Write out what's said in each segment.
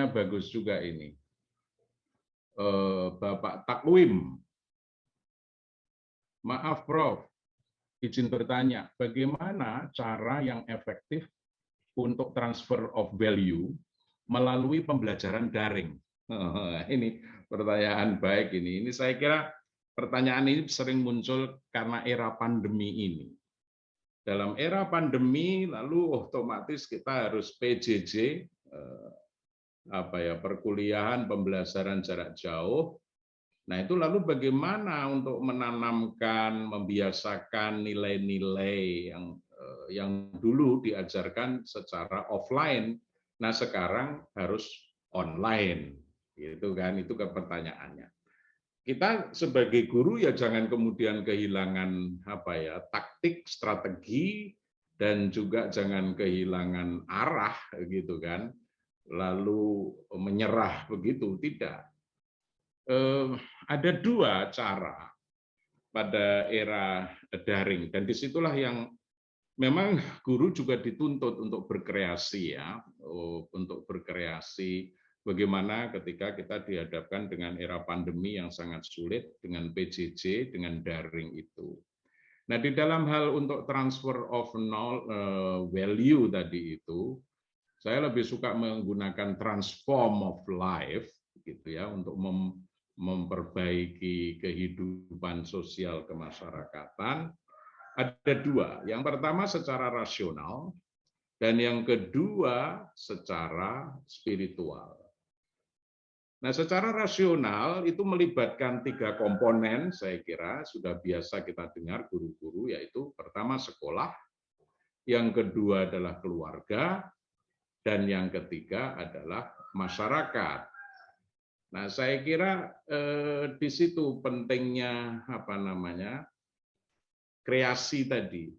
pertanyaannya bagus juga ini. Bapak Takwim. Maaf Prof, izin bertanya, bagaimana cara yang efektif untuk transfer of value melalui pembelajaran daring? Ini pertanyaan baik ini. Ini saya kira pertanyaan ini sering muncul karena era pandemi ini. Dalam era pandemi, lalu otomatis kita harus PJJ, perkuliahan, pembelajaran jarak jauh. Nah, itu lalu bagaimana untuk menanamkan, membiasakan nilai-nilai yang dulu diajarkan secara offline, nah sekarang harus online, gitu kan? Itu kan pertanyaannya. Kita sebagai guru ya jangan kemudian kehilangan taktik, strategi, dan juga jangan kehilangan arah, gitu kan? Lalu menyerah begitu, tidak. Ada dua cara pada era daring, dan disitulah yang memang guru juga dituntut untuk berkreasi ya, untuk berkreasi bagaimana ketika kita dihadapkan dengan era pandemi yang sangat sulit dengan PJJ, dengan daring itu. Nah, di dalam hal untuk transfer of value tadi itu, saya lebih suka menggunakan transform of life, gitu ya, untuk memperbaiki kehidupan sosial kemasyarakatan. Ada dua. Yang pertama secara rasional, dan yang kedua secara spiritual. Nah, secara rasional itu melibatkan tiga komponen, saya kira sudah biasa kita dengar guru-guru, yaitu pertama sekolah, yang kedua adalah keluarga, dan yang ketiga adalah masyarakat. Nah, saya kira di situ pentingnya kreasi tadi.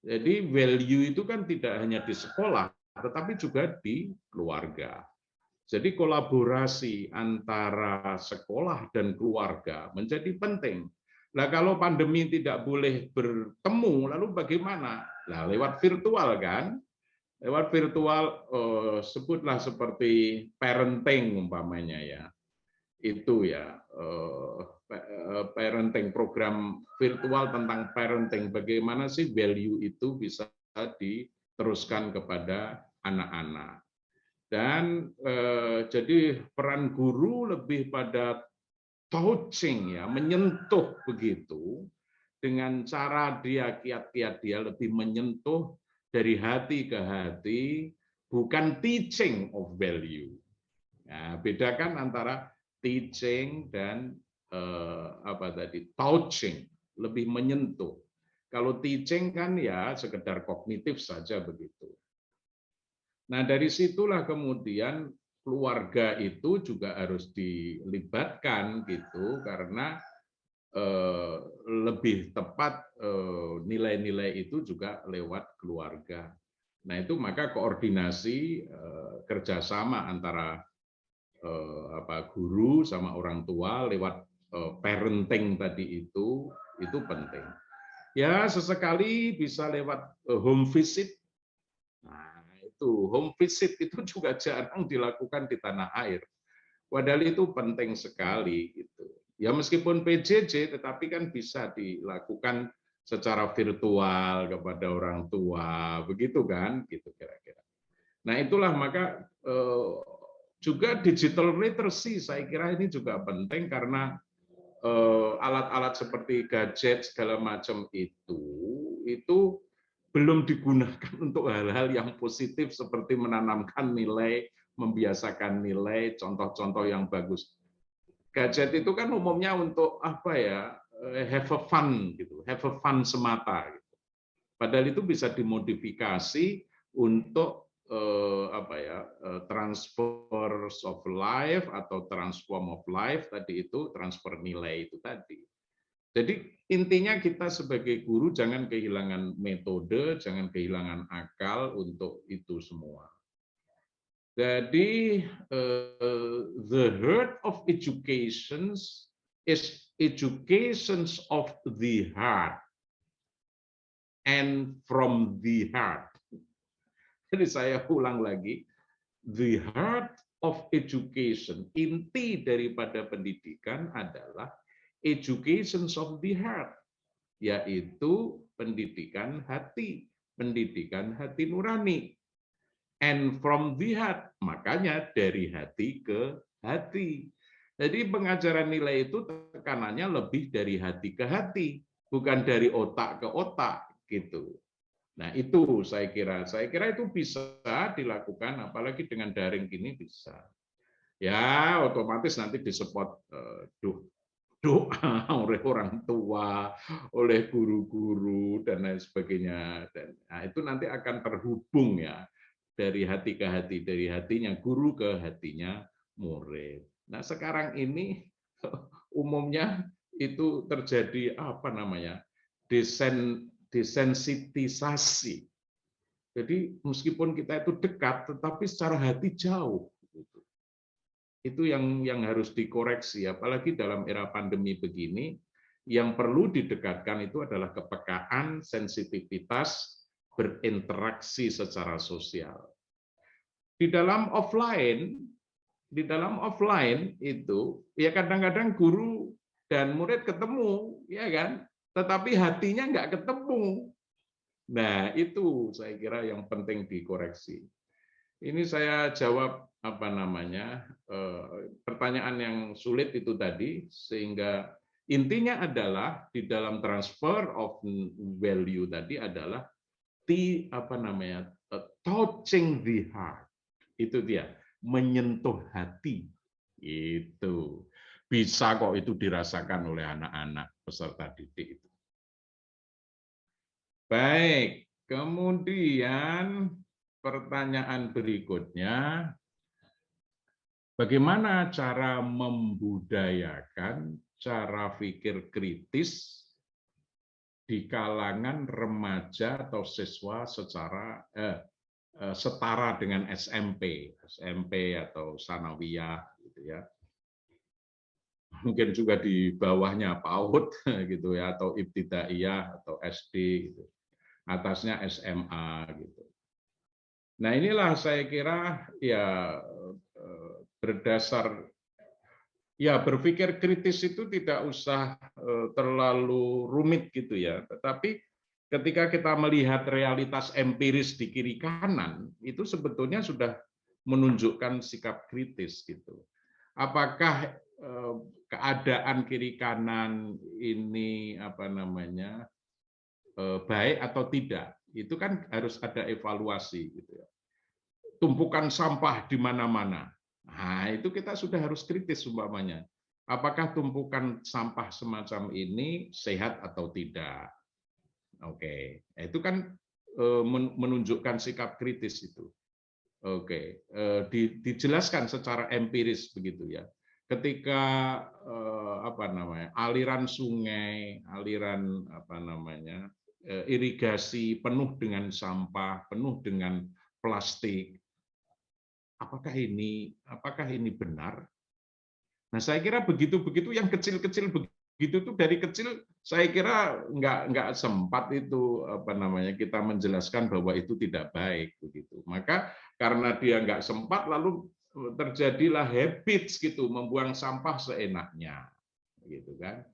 Jadi value itu kan tidak hanya di sekolah, tetapi juga di keluarga. Jadi kolaborasi antara sekolah dan keluarga menjadi penting. Nah, kalau pandemi tidak boleh bertemu, lalu bagaimana? Nah, lewat virtual kan? Lewat virtual, sebutlah seperti parenting umpamanya ya. Itu ya, parenting, program virtual tentang parenting. Bagaimana sih value itu bisa diteruskan kepada anak-anak. Dan jadi peran guru lebih pada touching ya, menyentuh begitu, dengan cara dia kiat-kiat dia lebih menyentuh dari hati ke hati, bukan teaching of value. Nah, bedakan antara teaching dan touching, lebih menyentuh. Kalau teaching kan ya sekedar kognitif saja begitu. Nah, dari situlah kemudian keluarga itu juga harus dilibatkan gitu, karena lebih tepat nilai-nilai itu juga lewat keluarga. Nah, itu maka koordinasi kerjasama antara guru sama orang tua lewat parenting tadi itu penting. Ya, sesekali bisa lewat home visit. Nah, itu home visit itu juga jarang dilakukan di tanah air. Padahal itu penting sekali gitu. Ya meskipun PJJ tetapi kan bisa dilakukan secara virtual kepada orang tua, begitu kan? Gitu kira-kira. Nah, itulah maka juga digital literacy saya kira ini juga penting, karena alat-alat seperti gadget segala macam itu belum digunakan untuk hal-hal yang positif seperti menanamkan nilai, membiasakan nilai, contoh-contoh yang bagus. Gadget itu kan umumnya untuk have a fun gitu, have a fun semata gitu. Padahal itu bisa dimodifikasi untuk transfer of life atau transform of life tadi itu, transfer nilai itu tadi. Jadi intinya kita sebagai guru jangan kehilangan metode, jangan kehilangan akal untuk itu semua. Jadi the heart of education is educations of the heart and from the heart. Jadi saya ulang lagi, the heart of education, inti daripada pendidikan adalah education of the heart, yaitu pendidikan hati nurani. And from the heart, makanya dari hati ke hati. Jadi pengajaran nilai itu tekanannya lebih dari hati ke hati, bukan dari otak ke otak gitu. Nah, itu saya kira itu bisa dilakukan, apalagi dengan daring gini bisa. Ya, otomatis nanti disupport doa oleh orang tua, oleh guru-guru dan lain sebagainya. Dan nah, itu nanti akan terhubung ya dari hati ke hati, dari hatinya guru ke hatinya murid. Nah, sekarang ini umumnya itu terjadi apa namanya? Desensitisasi. Jadi meskipun kita itu dekat, tetapi secara hati jauh. Itu yang harus dikoreksi, apalagi dalam era pandemi begini, yang perlu didekatkan itu adalah kepekaan, sensitivitas, berinteraksi secara sosial. Di dalam offline itu ya kadang-kadang guru dan murid ketemu, ya kan? Tetapi hatinya nggak ketemu. Nah, itu saya kira yang penting dikoreksi. Ini saya jawab apa namanya pertanyaan yang sulit itu tadi, sehingga intinya adalah di dalam transfer of value tadi adalah touching the heart. Itu dia, menyentuh hati. Itu bisa kok itu dirasakan oleh anak-anak peserta didik itu. Baik, kemudian pertanyaan berikutnya, bagaimana cara membudayakan cara pikir kritis di kalangan remaja atau siswa secara setara dengan SMP atau sanawiyah, gitu ya. Mungkin juga di bawahnya PAUD, gitu ya, atau ibtidaiyah atau SD, gitu. Atasnya SMA, gitu. Nah, inilah saya kira ya berdasar ya berpikir kritis itu tidak usah terlalu rumit gitu ya, tetapi ketika kita melihat realitas empiris di kiri kanan itu sebetulnya sudah menunjukkan sikap kritis gitu. Apakah keadaan kiri kanan ini apa namanya baik atau tidak? Itu kan harus ada evaluasi gitu ya. Tumpukan sampah di mana-mana. Nah, itu kita sudah harus kritis umpamanya. Apakah tumpukan sampah semacam ini sehat atau tidak? Oke, itu kan menunjukkan sikap kritis itu. Oke, dijelaskan secara empiris begitu ya. Ketika apa namanya aliran sungai, aliran apa namanya irigasi penuh dengan sampah, penuh dengan plastik, apakah ini benar? Nah, saya kira begitu yang kecil-kecil begitu tuh dari kecil saya kira nggak sempat itu apa namanya kita menjelaskan bahwa itu tidak baik begitu. Maka karena dia nggak sempat lalu terjadilah habits gitu membuang sampah seenaknya gitu kan.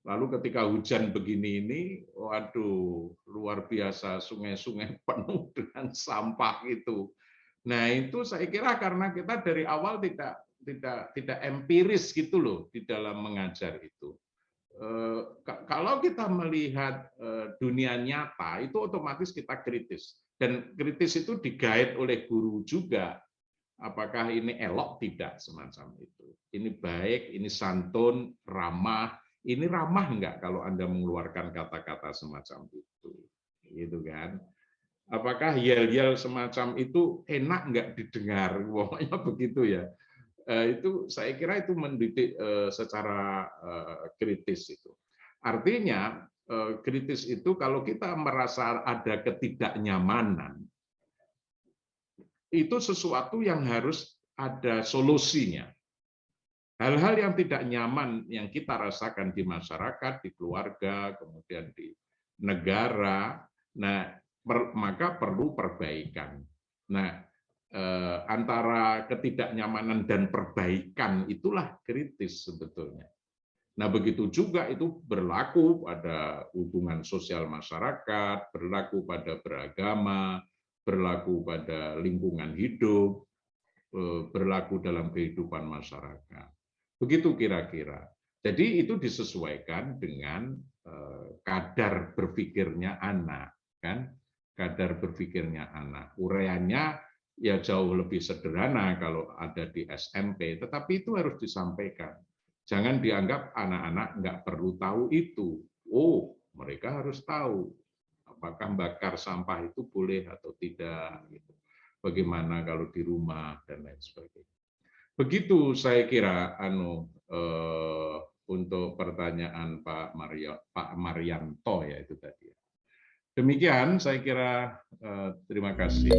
Lalu ketika hujan begini ini, waduh luar biasa sungai-sungai penuh dengan sampah itu. Nah, itu saya kira karena kita dari awal tidak empiris gitu loh di dalam mengajar itu. Kalau kita melihat dunia nyata itu otomatis kita kritis, dan kritis itu digait oleh guru juga. Apakah ini elok tidak semacam itu? Ini baik, ini santun, ramah. Ini ramah enggak kalau Anda mengeluarkan kata-kata semacam itu, gitu kan? Apakah yel-yel semacam itu enak nggak didengar, pokoknya begitu ya. Itu saya kira itu mendidik secara kritis itu. Artinya kritis itu kalau kita merasa ada ketidaknyamanan, itu sesuatu yang harus ada solusinya. Hal-hal yang tidak nyaman yang kita rasakan di masyarakat, di keluarga, kemudian di negara, nah maka perlu perbaikan. Nah, antara ketidaknyamanan dan perbaikan itulah kritis sebetulnya. Nah, begitu juga itu berlaku pada hubungan sosial masyarakat, berlaku pada beragama, berlaku pada lingkungan hidup, berlaku dalam kehidupan masyarakat. Begitu kira-kira. Jadi itu disesuaikan dengan kadar berpikirnya anak, kan? Kadar berpikirnya anak. Uraiannya ya jauh lebih sederhana kalau ada di SMP, tetapi itu harus disampaikan. Jangan dianggap anak-anak nggak perlu tahu itu. Oh, mereka harus tahu apakah bakar sampah itu boleh atau tidak. Gitu. Bagaimana kalau di rumah dan lain sebagainya. Begitu saya kira untuk pertanyaan Pak Marianto ya itu tadi. Demikian saya kira terima kasih.